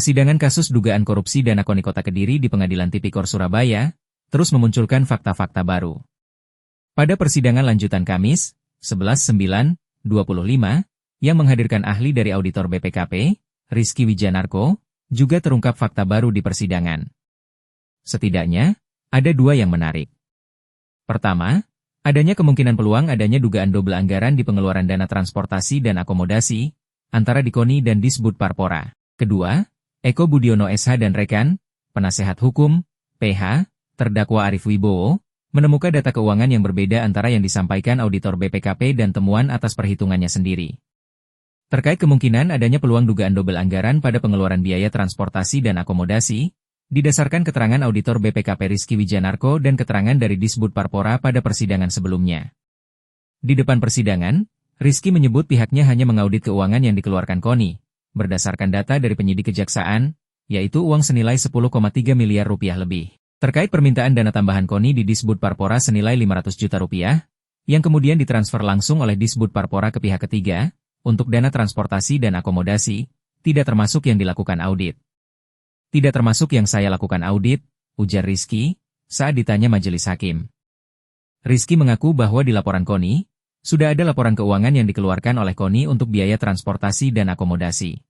Persidangan kasus dugaan korupsi dana KONI Kota Kediri di Pengadilan Tipikor Surabaya terus memunculkan fakta-fakta baru. Pada persidangan lanjutan Kamis, 11/9/25, yang menghadirkan ahli dari auditor BPKP, Rizky Wijanarko, juga terungkap fakta baru di persidangan. Setidaknya, ada dua yang menarik. Pertama, adanya kemungkinan peluang adanya dugaan double anggaran di pengeluaran dana transportasi dan akomodasi, antara di KONI dan Disbud Parpora. Kedua, Eko Budiono SH dan rekan, penasehat hukum, PH, terdakwa Arief Wibowo, menemukan data keuangan yang berbeda antara yang disampaikan auditor BPKP dan temuan atas perhitungannya sendiri. Terkait kemungkinan adanya peluang dugaan double anggaran pada pengeluaran biaya transportasi dan akomodasi, didasarkan keterangan auditor BPKP Rizky Wijanarko dan keterangan dari Disbud Parpora pada persidangan sebelumnya. Di depan persidangan, Rizky menyebut pihaknya hanya mengaudit keuangan yang dikeluarkan KONI, berdasarkan data dari penyidik kejaksaan, yaitu uang senilai 10,3 miliar rupiah lebih. Terkait permintaan dana tambahan KONI di Disbud Parpora senilai 500 juta rupiah, yang kemudian ditransfer langsung oleh Disbud Parpora ke pihak ketiga, untuk dana transportasi dan akomodasi, tidak termasuk yang dilakukan audit. Tidak termasuk yang saya lakukan audit, ujar Rizky, saat ditanya majelis hakim. Rizky mengaku bahwa di laporan KONI, sudah ada laporan keuangan yang dikeluarkan oleh KONI untuk biaya transportasi dan akomodasi.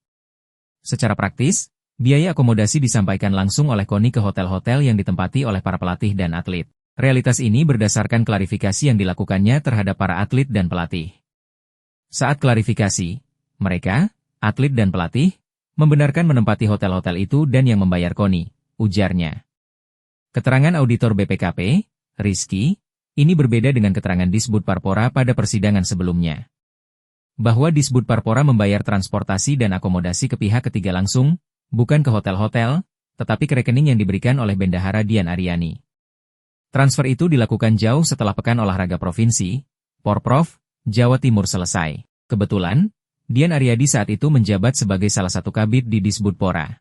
Secara praktis, biaya akomodasi disampaikan langsung oleh KONI ke hotel-hotel yang ditempati oleh para pelatih dan atlet. Realitas ini berdasarkan klarifikasi yang dilakukannya terhadap para atlet dan pelatih. Saat klarifikasi, mereka, atlet dan pelatih, membenarkan menempati hotel-hotel itu dan yang membayar KONI, ujarnya. Keterangan auditor BPKP, Rizky, ini berbeda dengan keterangan Disbud Parpora pada persidangan sebelumnya. Bahwa Disbud Parpora membayar transportasi dan akomodasi ke pihak ketiga langsung, bukan ke hotel-hotel, tetapi ke rekening yang diberikan oleh Bendahara Dian Aryani. Transfer itu dilakukan jauh setelah Pekan Olahraga Provinsi, Porprov, Jawa Timur selesai. Kebetulan, Dian Aryadi saat itu menjabat sebagai salah satu kabid di Disbud Pora.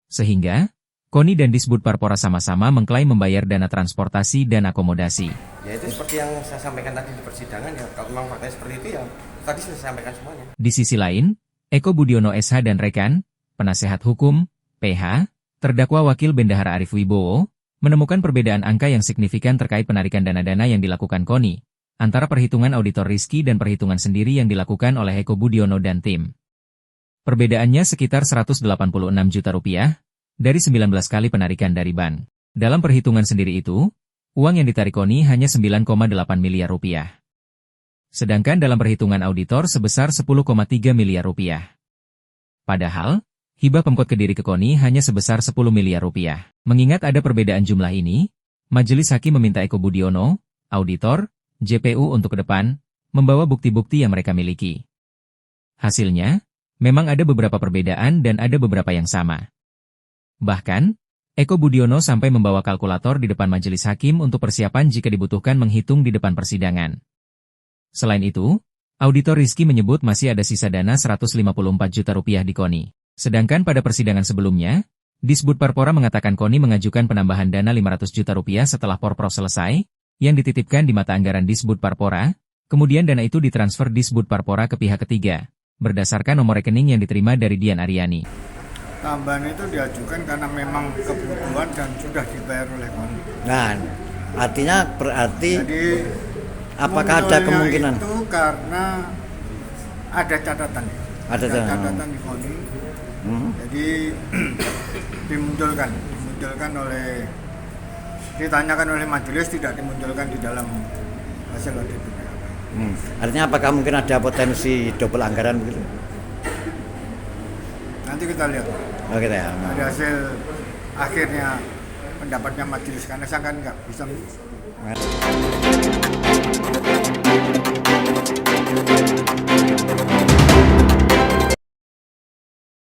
Sehingga, KONI dan Disbud Parpora sama-sama mengklaim membayar dana transportasi dan akomodasi. Ya itu seperti yang saya sampaikan tadi di persidangan, ya kalau memang faktanya seperti itu ya tadi sudah saya sampaikan semuanya. Di sisi lain, Eko Budiono SH dan rekan, penasehat hukum, PH, terdakwa wakil Bendahara Arief Wibowo, menemukan perbedaan angka yang signifikan terkait penarikan dana-dana yang dilakukan KONI, antara perhitungan auditor Rizky dan perhitungan sendiri yang dilakukan oleh Eko Budiono dan tim. Perbedaannya sekitar 186 juta rupiah, dari 19 kali penarikan dari bank. Dalam perhitungan sendiri itu, uang yang ditarik KONI hanya 9,8 miliar rupiah. Sedangkan dalam perhitungan auditor sebesar 10,3 miliar rupiah. Padahal, hibah Pemkot Kediri ke KONI hanya sebesar 10 miliar rupiah. Mengingat ada perbedaan jumlah ini, majelis hakim meminta Eko Budiono, auditor, JPU untuk ke depan, membawa bukti-bukti yang mereka miliki. Hasilnya, memang ada beberapa perbedaan dan ada beberapa yang sama. Bahkan, Eko Budiono sampai membawa kalkulator di depan majelis hakim untuk persiapan jika dibutuhkan menghitung di depan persidangan. Selain itu, auditor Rizky menyebut masih ada sisa dana 154 juta rupiah di KONI. Sedangkan pada persidangan sebelumnya, Disbud Parpora mengatakan KONI mengajukan penambahan dana 500 juta rupiah setelah Porprov selesai, yang dititipkan di mata anggaran Disbud Parpora, kemudian dana itu ditransfer Disbud Parpora ke pihak ketiga, berdasarkan nomor rekening yang diterima dari Dian Aryani. Tambahan itu diajukan karena memang kebutuhan dan sudah dibayar oleh KONI. Nah, artinya berarti jadi, apakah ada kemungkinan? Itu karena ada catatan. Ada catatan di KONI. Jadi dimunculkan oleh, ditanyakan oleh majelis, tidak dimunculkan di dalam hasil audit. Artinya apakah mungkin ada potensi double anggaran begitu? Nanti kita lihat. Oke, ya. Ada hasil akhirnya pendapatnya majelis, karena saya kan nggak bisa.